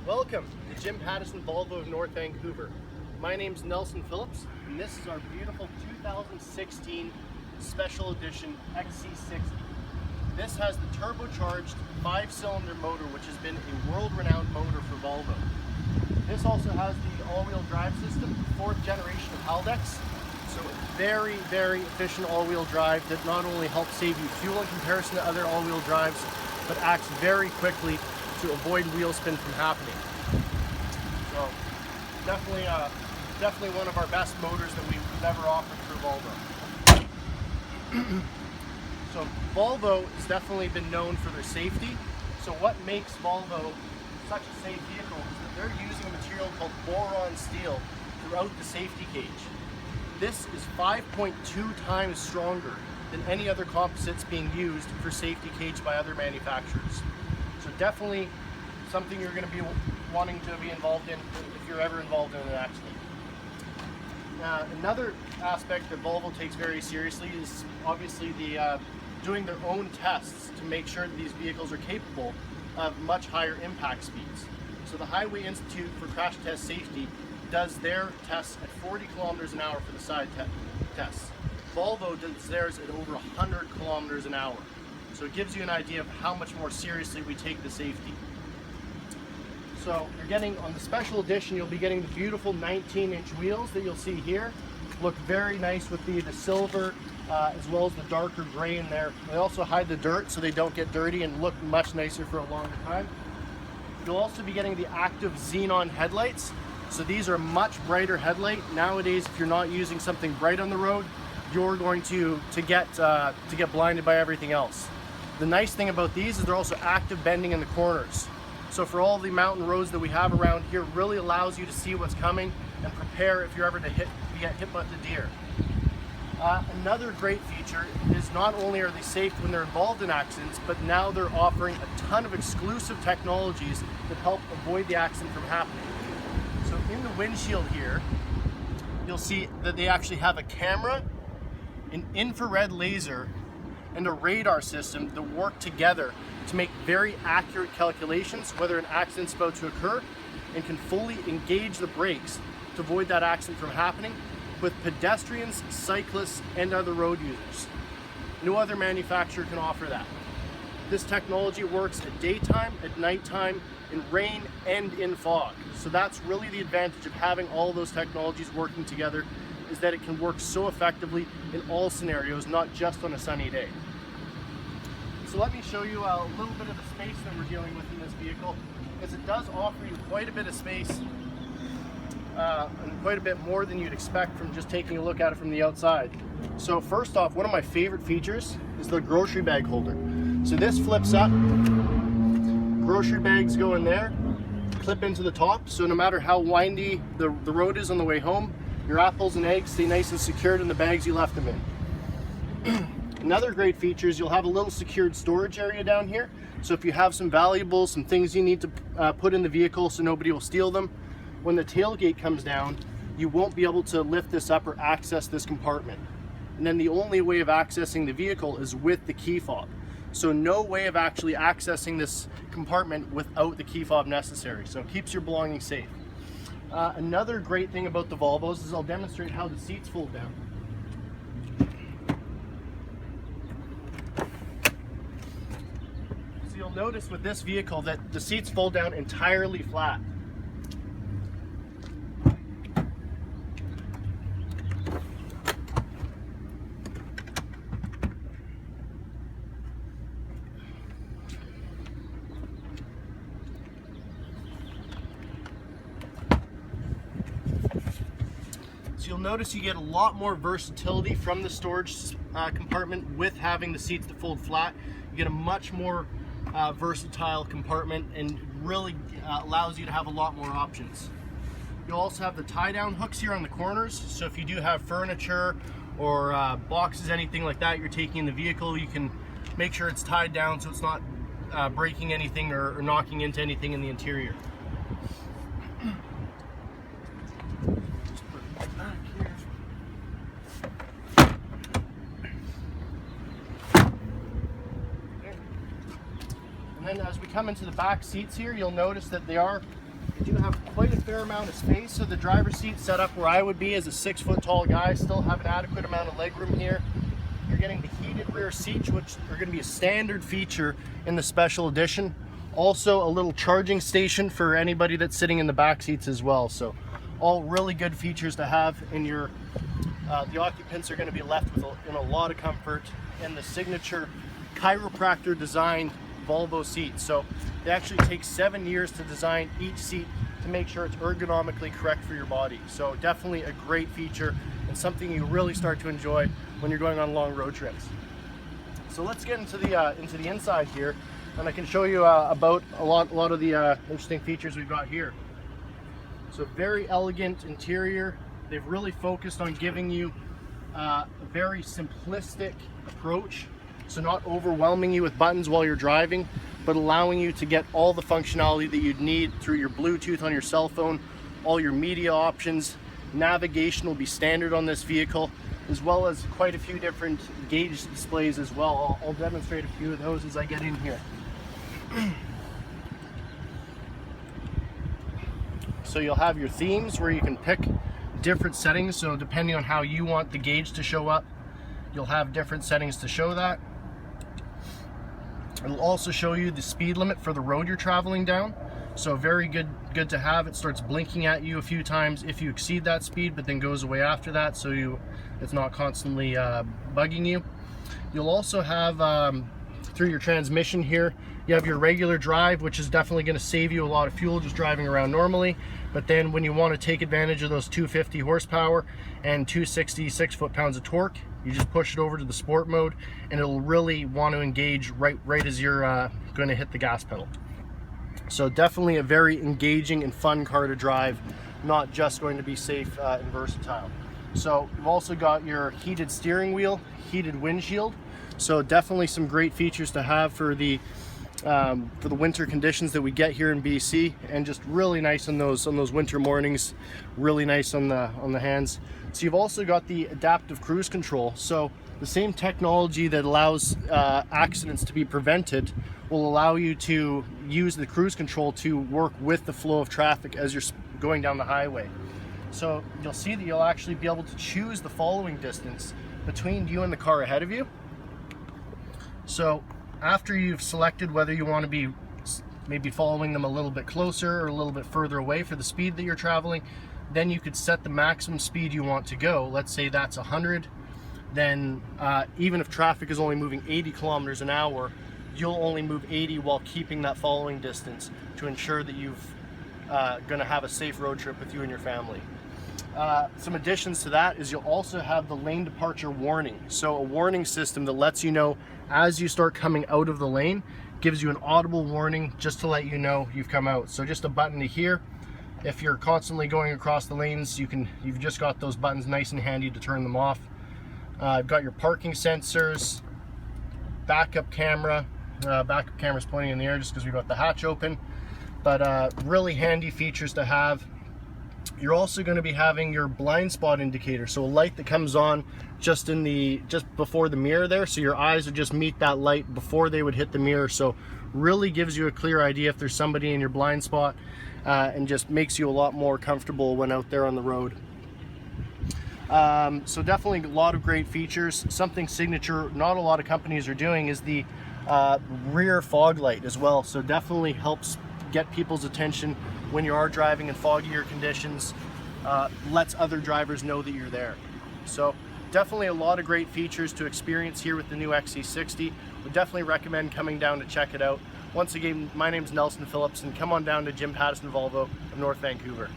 Welcome to Jim Pattison Volvo of North Vancouver. My name's Nelson Phillips, and this is our beautiful 2016 Special Edition XC60. This has the turbocharged 5-cylinder motor, which has been a world-renowned motor for Volvo. This also has the all-wheel drive system, 4th generation of Haldex. So very, very efficient all-wheel drive that not only helps save you fuel in comparison to other all-wheel drives, but acts very quickly to avoid wheel spin from happening. So definitely one of our best motors that we've ever offered through Volvo. So Volvo has definitely been known for their safety. So what makes Volvo such a safe vehicle is that they're using a material called boron steel throughout the safety cage. This is 5.2 times stronger than any other composites being used for safety cage by other manufacturers. So definitely something you're going to be wanting to be involved in if you're ever involved in an accident. Another aspect that Volvo takes very seriously is obviously doing their own tests to make sure that these vehicles are capable of much higher impact speeds. So the Highway Institute for Crash Test Safety does their tests at 40 kilometers an hour for the side tests. Volvo does theirs at over 100 kilometers an hour. So it gives you an idea of how much more seriously we take the safety. So you're getting, on the special edition, you'll be getting the beautiful 19-inch wheels that you'll see here. Look very nice with the silver as well as the darker gray in there. They also hide the dirt so they don't get dirty and look much nicer for a longer time. You'll also be getting the active xenon headlights. So these are a much brighter headlight. Nowadays, if you're not using something bright on the road, you're going to get blinded by everything else. The nice thing about these is they're also active bending in the corners. So for all the mountain roads that we have around here, really allows you to see what's coming and prepare if you're ever to get hit by the deer. Another great feature is not only are they safe when they're involved in accidents, but now they're offering a ton of exclusive technologies that help avoid the accident from happening. So in the windshield here, you'll see that they actually have a camera, an infrared laser, and a radar system that work together to make very accurate calculations whether an accident's about to occur, and can fully engage the brakes to avoid that accident from happening with pedestrians, cyclists, and other road users. No other manufacturer can offer that. This technology works at daytime, at nighttime, in rain, and in fog. So that's really the advantage of having all of those technologies working together, is that it can work so effectively in all scenarios, not just on a sunny day. So let me show you a little bit of the space that we're dealing with in this vehicle, because it does offer you quite a bit of space and quite a bit more than you'd expect from just taking a look at it from the outside. So first off, one of my favorite features is the grocery bag holder. So this flips up, grocery bags go in there, clip into the top, so no matter how windy the road is on the way home, your apples and eggs stay nice and secured in the bags you left them in. Another great feature is you'll have a little secured storage area down here. So if you have some valuables, some things you need to put in the vehicle so nobody will steal them, when the tailgate comes down, you won't be able to lift this up or access this compartment. And then the only way of accessing the vehicle is with the key fob. So no way of actually accessing this compartment without the key fob necessary. So it keeps your belongings safe. Another great thing about the Volvos is I'll demonstrate how the seats fold down. So you'll notice with this vehicle that the seats fold down entirely flat. You'll notice you get a lot more versatility from the storage compartment with having the seats that fold flat. You get a much more versatile compartment and really allows you to have a lot more options. You'll also have the tie-down hooks here on the corners, so if you do have furniture or boxes, anything like that you're taking in the vehicle, you can make sure it's tied down so it's not breaking anything or knocking into anything in the interior. And then as we come into the back seats here, you'll notice that they are You do have quite a fair amount of space, so the driver's seat set up where I would be as a 6-foot tall guy, still have an adequate amount of legroom here. You're getting the heated rear seats, which are going to be a standard feature in the special edition. Also a little charging station for anybody that's sitting in the back seats as well. So all really good features to have in your, the occupants are going to be left with in a lot of comfort in the signature chiropractor designed Volvo seats. So they actually take 7 years to design each seat to make sure it's ergonomically correct for your body. So definitely a great feature and something you really start to enjoy when you're going on long road trips. So let's get into the inside here, and I can show you about a lot of the interesting features we've got here. So very elegant interior. They've really focused on giving you a very simplistic approach. So not overwhelming you with buttons while you're driving, but allowing you to get all the functionality that you'd need through your Bluetooth on your cell phone, all your media options. Navigation will be standard on this vehicle, as well as quite a few different gauge displays as well. I'll demonstrate a few of those as I get in here. So you'll have your themes where you can pick different settings. So depending on how you want the gauge to show up, you'll have different settings to show that. It'll also show you the speed limit for the road you're traveling down. So very good to have. It starts blinking at you a few times if you exceed that speed, but then goes away after that, so it's not constantly bugging you. You'll also have through your transmission here, you have your regular drive, which is definitely going to save you a lot of fuel just driving around normally. But then when you want to take advantage of those 250 horsepower and 266 foot-pounds of torque, you just push it over to the sport mode, and it'll really want to engage right as you're going to hit the gas pedal. So definitely a very engaging and fun car to drive, not just going to be safe and versatile. So you've also got your heated steering wheel, heated windshield. So definitely some great features to have for the winter conditions that we get here in BC, and just really nice on those winter mornings, really nice on the hands. So you've also got the adaptive cruise control. So the same technology that allows accidents to be prevented will allow you to use the cruise control to work with the flow of traffic as you're going down the highway. So you'll see that you'll actually be able to choose the following distance between you and the car ahead of you. So after you've selected whether you want to be maybe following them a little bit closer or a little bit further away for the speed that you're traveling, then you could set the maximum speed you want to go. Let's say that's 100. Then even if traffic is only moving 80 kilometers an hour, you'll only move 80 while keeping that following distance to ensure that you've going to have a safe road trip with you and your family. Some additions to that is you'll also have the lane departure warning. So a warning system that lets you know as you start coming out of the lane, gives you an audible warning just to let you know you've come out. So just a button to hear. If you're constantly going across the lanes, you've just got those buttons nice and handy to turn them off. I've got your parking sensors, backup camera. Backup camera's pointing in the air just because we've got the hatch open, but really handy features to have. You're also going to be having your blind spot indicator, so a light that comes on just before the mirror there, so your eyes would just meet that light before they would hit the mirror. So really gives you a clear idea if there's somebody in your blind spot, and just makes you a lot more comfortable when out there on the road. So definitely a lot of great features. Something signature not a lot of companies are doing is the rear fog light as well. So definitely helps get people's attention when you are driving in foggier conditions, lets other drivers know that you're there. So definitely a lot of great features to experience here with the new XC60. Would definitely recommend coming down to check it out. Once again, my name's Nelson Phillips, and come on down to Jim Pattison Volvo of North Vancouver.